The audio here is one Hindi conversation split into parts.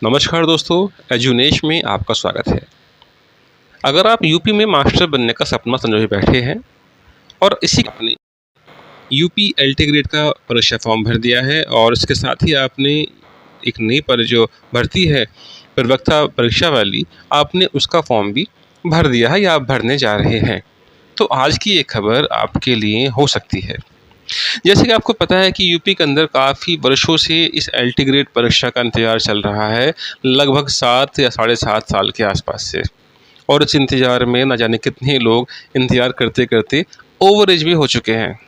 नमस्कार दोस्तों, एजुनेश में आपका स्वागत है। अगर आप यूपी में मास्टर बनने का सपना संजोए बैठे हैं और इसी आपने यूपी एलटी ग्रेड का परीक्षा फॉर्म भर दिया है और इसके साथ ही आपने एक नई पर जो भर्ती है प्रवक्ता परीक्षा वाली, आपने उसका फॉर्म भी भर दिया है या आप भरने जा रहे हैं। तो आज की ये खबर आपके लिए हो सकती है। जैसे कि आपको पता है कि यूपी के अंदर काफ़ी वर्षों से इस एलटी ग्रेड परीक्षा का इंतज़ार चल रहा है, लगभग 7 या साढ़े 7 साल के आसपास से। और इस इंतज़ार में न जाने कितने लोग इंतज़ार करते-करते ओवर एज भी हो चुके हैं।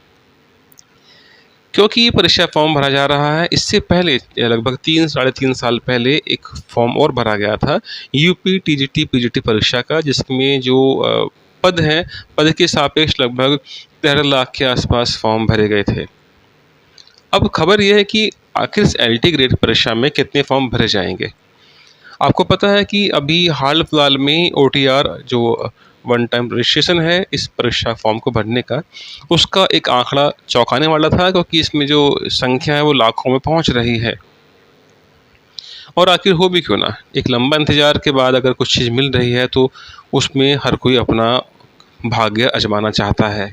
क्योंकि ये परीक्षा फॉर्म भरा जा रहा है, इससे पहले लगभग 3 साढ़े 3 साल पहले एक फॉर्म और भरा गया था यूपी टीजीटी पीजीटी परीक्षा का, जिसमें जो पद हैं, पद के सापेक्ष लगभग 13 लाख के आसपास फॉर्म भरे गए थे। अब खबर ये है कि आखिर इस एलटी ग्रेड परीक्षा में कितने फॉर्म भरे जाएंगे। आपको पता है कि अभी हाल फिलहाल में ओटीआर जो वन टाइम रजिस्ट्रेशन है इस परीक्षा फॉर्म को भरने का, उसका एक आंकड़ा चौंकाने वाला था, क्योंकि इसमें जो संख्या है वो लाखों में पहुंच रही है। और आखिर हो भी क्यों ना, एक लंबा इंतज़ार के बाद अगर कुछ चीज़ मिल रही है तो उसमें हर कोई अपना भाग्य आजमाना चाहता है।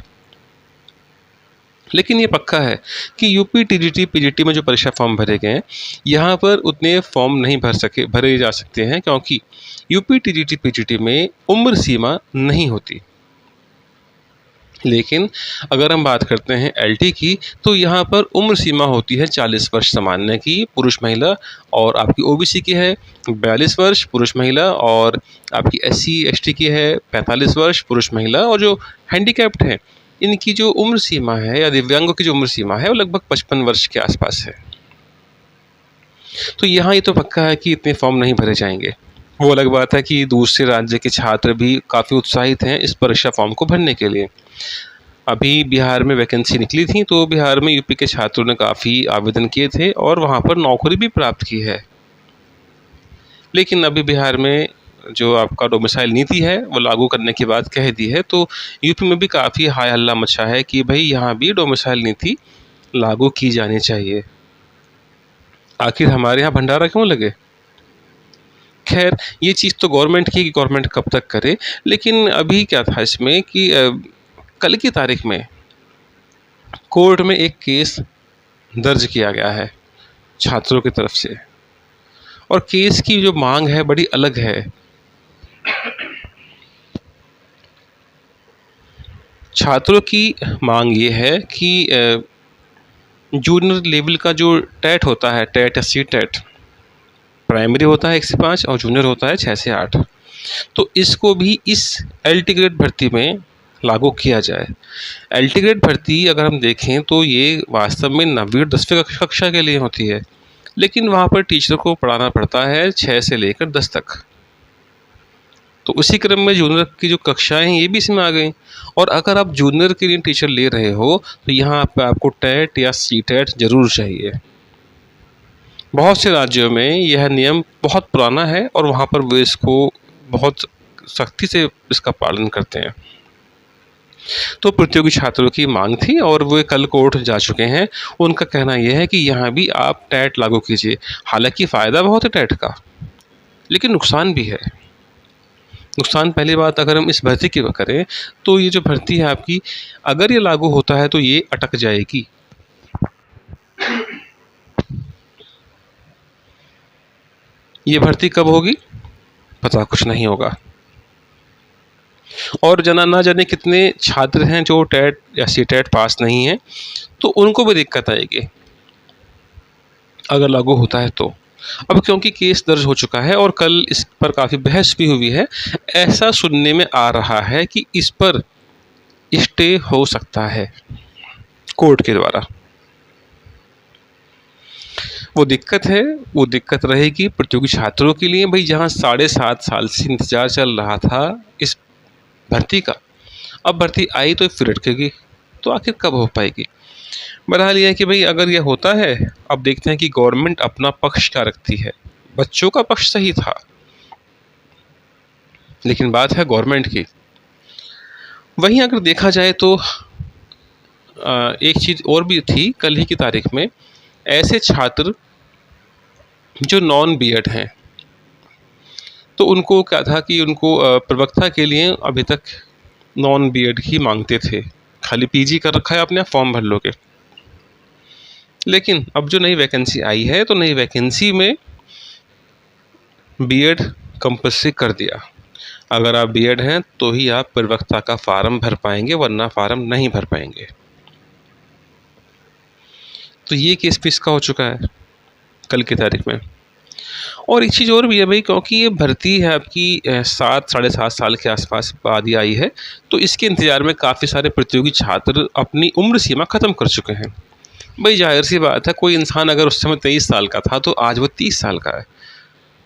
लेकिन ये पक्का है कि यूपी टीजीटी पीजीटी में जो परीक्षा फॉर्म भरे गए हैं, यहाँ पर उतने फॉर्म नहीं भरे जा सकते हैं, क्योंकि यूपी टीजीटी पीजीटी में उम्र सीमा नहीं होती। लेकिन अगर हम बात करते हैं एलटी की, तो यहाँ पर उम्र सीमा होती है 40 वर्ष सामान्य की पुरुष महिला, और आपकी ओबीसी की है 42 वर्ष पुरुष महिला, और आपकी एससी एसटी की है 45 वर्ष पुरुष महिला, और जो हैंडीकैप्ड हैं इनकी जो उम्र सीमा है या दिव्यांगों की जो उम्र सीमा है वो लगभग 55 वर्ष के आसपास है। तो यहाँ ये तो पक्का है कि इतने फॉर्म नहीं भरे जाएंगे। वो अलग बात है कि दूसरे राज्य के छात्र भी काफ़ी उत्साहित हैं इस परीक्षा फॉर्म को भरने के लिए। अभी बिहार में वैकेंसी निकली थी, तो बिहार में यूपी के छात्रों ने काफ़ी आवेदन किए थे और वहाँ पर नौकरी भी प्राप्त की है। लेकिन अभी बिहार में जो आपका डोमिसाइल नीति है वो लागू करने की बात कह दी है, तो यूपी में भी काफ़ी हाय हल्ला मचा है कि भाई यहाँ भी डोमिसाइल नीति लागू की जानी चाहिए। आखिर हमारे यहाँ भंडारा क्यों लगे। खैर, ये चीज़ तो गवर्नमेंट की, गवर्नमेंट कब तक करे। लेकिन अभी क्या था इसमें कि कल की तारीख में कोर्ट में एक केस दर्ज किया गया है छात्रों की तरफ से, और केस की जो मांग है बड़ी अलग है। छात्रों की मांग ये है कि जूनियर लेवल का जो टेट होता है, टेट या सी टेट, प्राइमरी होता है 1 से 5 और जूनियर होता है 6 से 8, तो इसको भी इस एलटी ग्रेड भर्ती में लागू किया जाए। एलटी ग्रेड भर्ती अगर हम देखें तो ये वास्तव में 9वीं और 10वीं कक्षा के लिए होती है, लेकिन वहाँ पर टीचर को पढ़ाना पड़ता है 6 से लेकर 10 तक। तो उसी क्रम में जूनियर की जो कक्षाएं हैं ये भी इसमें आ गई। और अगर आप जूनियर के लिए टीचर ले रहे हो तो यहाँ पर आपको टेट या सी टेट ज़रूर चाहिए। बहुत से राज्यों में यह नियम बहुत पुराना है और वहाँ पर वो इसको बहुत सख्ती से इसका पालन करते हैं। तो प्रतियोगी छात्रों की मांग थी और वो कल कोर्ट जा चुके हैं। उनका कहना यह है कि यहाँ भी आप टेट लागू कीजिए। हालांकि फ़ायदा बहुत है टेट का, लेकिन नुकसान भी है। नुकसान, पहली बात अगर हम इस भर्ती की करें तो ये जो भर्ती है आपकी, अगर ये लागू होता है तो ये अटक जाएगी। ये भर्ती कब होगी पता कुछ नहीं होगा। और ना जाने कितने छात्र हैं जो टेट या सी टेट पास नहीं हैं, तो उनको भी दिक्कत आएगी अगर लागू होता है तो। अब क्योंकि केस दर्ज हो चुका है और कल इस पर काफ़ी बहस भी हुई है, ऐसा सुनने में आ रहा है कि इस पर स्टे हो सकता है कोर्ट के द्वारा। वो दिक्कत रहेगी प्रतियोगी छात्रों के लिए। भाई, जहाँ 7.5 साल से इंतज़ार चल रहा था इस भर्ती का, अब भर्ती आई तो फिर अटकेगी, तो आखिर कब हो पाएगी। बहरहाल यह है कि भाई अगर यह होता है, अब देखते हैं कि गवर्नमेंट अपना पक्ष क्या रखती है। बच्चों का पक्ष सही था, लेकिन बात है गवर्नमेंट की। वहीं अगर देखा जाए तो एक चीज़ और भी थी कल ही की तारीख में। ऐसे छात्र जो नॉन बीएड हैं, तो उनको क्या था कि उनको प्रवक्ता के लिए अभी तक नॉन बीएड ही मांगते थे, खाली पीजी कर रखा है आपने, फॉर्म भर लोगे। लेकिन अब जो नई वैकेंसी आई है, तो नई वैकेंसी में बीएड कंपल्सरी कर दिया। अगर आप बीएड हैं तो ही आप प्रवक्ता का फार्म भर पाएंगे, वरना फार्म नहीं भर पाएंगे। तो ये केस भी इसका हो चुका है कल की तारीख में। और एक चीज़ और भी है भाई, क्योंकि ये भर्ती है आपकी 7 साढ़े 7 साल के आसपास बाद ही आई है, तो इसके इंतज़ार में काफ़ी सारे प्रतियोगी छात्र अपनी उम्र सीमा ख़त्म कर चुके हैं। भाई जाहिर सी बात है, कोई इंसान अगर उस समय 23 साल का था तो आज वो 30 साल का है,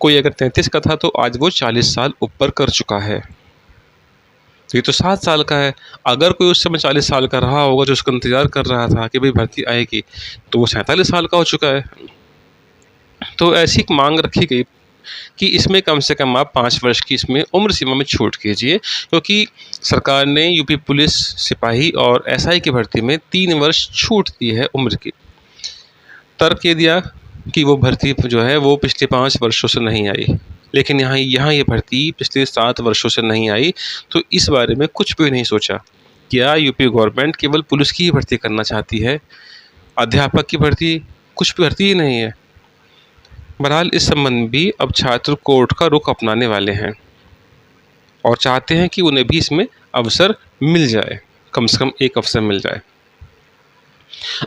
कोई अगर 33 का था तो आज वो 40 साल ऊपर कर चुका है। तो ये तो 7 साल का है। अगर कोई उस समय 40 साल का रहा होगा जो उसका इंतज़ार कर रहा था कि भाई भर्ती आएगी, तो वो 47 साल का हो चुका है। तो ऐसी एक मांग रखी गई कि इसमें कम से कम आप 5 वर्ष की इसमें उम्र सीमा में छूट कीजिए, क्योंकि सरकार ने यूपी पुलिस, सिपाही और एसआई की भर्ती में 3 वर्ष छूट दी है उम्र की। तर्क ये दिया कि वो भर्ती जो है वो पिछले 5 वर्षों से नहीं आई, लेकिन यहाँ यहाँ ये भर्ती पिछले 7 वर्षों से नहीं आई, तो इस बारे में कुछ भी नहीं सोचा। क्या यूपी गवर्नमेंट केवल पुलिस की ही भर्ती करना चाहती है? अध्यापक की भर्ती, कुछ भी भर्ती ही नहीं है। बहरहाल इस संबंध में भी अब छात्र कोर्ट का रुख अपनाने वाले हैं और चाहते हैं कि उन्हें भी इसमें अवसर मिल जाए, कम से कम एक अवसर मिल जाए।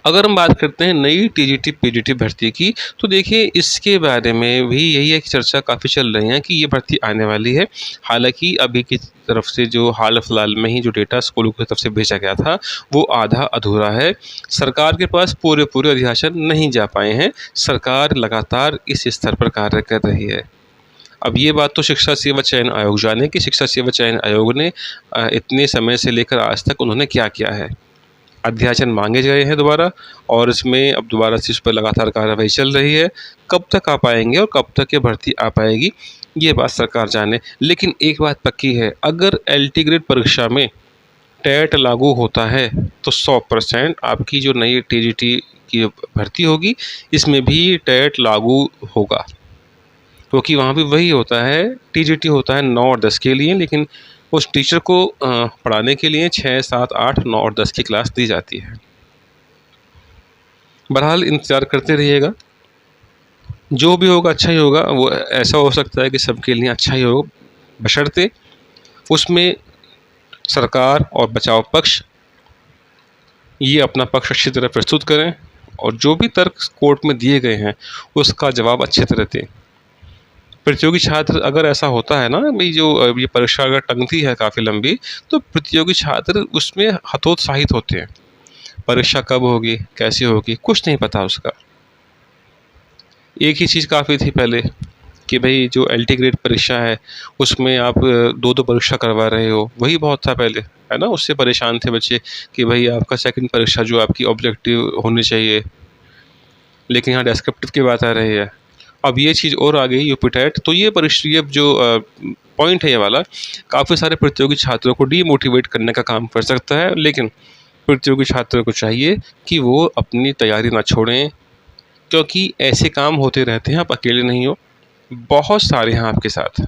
अगर हम बात करते हैं नई टीजीटी पीजीटी भर्ती की, तो देखिए इसके बारे में भी यही है कि चर्चा काफ़ी चल रही है कि ये भर्ती आने वाली है। हालांकि अभी की तरफ से जो हाल फिलहाल में ही जो डेटा स्कूलों की तरफ से भेजा गया था वो आधा अधूरा है। सरकार के पास पूरे अधिशासन नहीं जा पाए हैं। सरकार लगातार इस स्तर पर कार्य कर रही है। अब ये बात तो शिक्षा सेवा चयन आयोग जाने कि शिक्षा सेवा चयन आयोग ने इतने समय से लेकर आज तक उन्होंने क्या किया है। अध्याचन मांगे गए हैं दोबारा, और इसमें अब दोबारा से इस पर लगातार कार्रवाई चल रही है। कब तक आ पाएंगे और कब तक ये भर्ती आ पाएगी, ये बात सरकार जाने। लेकिन एक बात पक्की है, अगर एलटी ग्रेड परीक्षा में टेट लागू होता है तो 100% आपकी जो नई टीजीटी की भर्ती होगी इसमें भी टेट लागू होगा, क्योंकि वहाँ भी वही होता है। टीजीटी होता है 9 और 10 के लिए, लेकिन उस टीचर को पढ़ाने के लिए 6, 7, 8, 9 और 10 की क्लास दी जाती है। बहरहाल इंतज़ार करते रहिएगा, जो भी होगा अच्छा ही होगा। वो ऐसा हो सकता है कि सबके लिए अच्छा ही हो, बशर्ते उसमें सरकार और बचाव पक्ष ये अपना पक्ष अच्छी तरह प्रस्तुत करें, और जो भी तर्क कोर्ट में दिए गए हैं उसका जवाब अच्छी तरह दें। प्रतियोगी छात्र, अगर ऐसा होता है ना भाई, जो ये परीक्षा अगर टंगती है काफ़ी लंबी, तो प्रतियोगी छात्र उसमें हतोत्साहित होते हैं। परीक्षा कब होगी, कैसी होगी, कुछ नहीं पता उसका। एक ही चीज़ काफ़ी थी पहले कि भाई जो एलटी ग्रेड परीक्षा है उसमें आप 2-2 परीक्षा करवा रहे हो, वही बहुत था पहले, है ना। उससे परेशान थे बच्चे कि भाई आपका सेकंड परीक्षा जो आपकी ऑब्जेक्टिव होनी चाहिए, लेकिन यहाँ डेस्क्रिप्टिव की बात आ रही है। अब ये चीज़ और आ गई यूपी टेट, तो ये परीक्षा जो पॉइंट है ये वाला, काफ़ी सारे प्रतियोगी छात्रों को डीमोटिवेट करने का काम कर सकता है। लेकिन प्रतियोगी छात्रों को चाहिए कि वो अपनी तैयारी ना छोड़ें, क्योंकि ऐसे काम होते रहते हैं, आप अकेले नहीं हो, बहुत सारे हैं आपके साथ।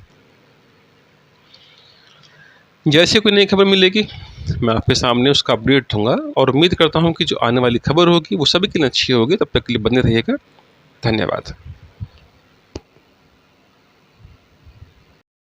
जैसे कोई नई खबर मिलेगी मैं आपके सामने उसका अपडेट दूंगा, और उम्मीद करता हूँ कि जो आने वाली खबर होगी वो सभी के लिए अच्छी होगी। तब तक के लिए बने रहिएगा। धन्यवाद।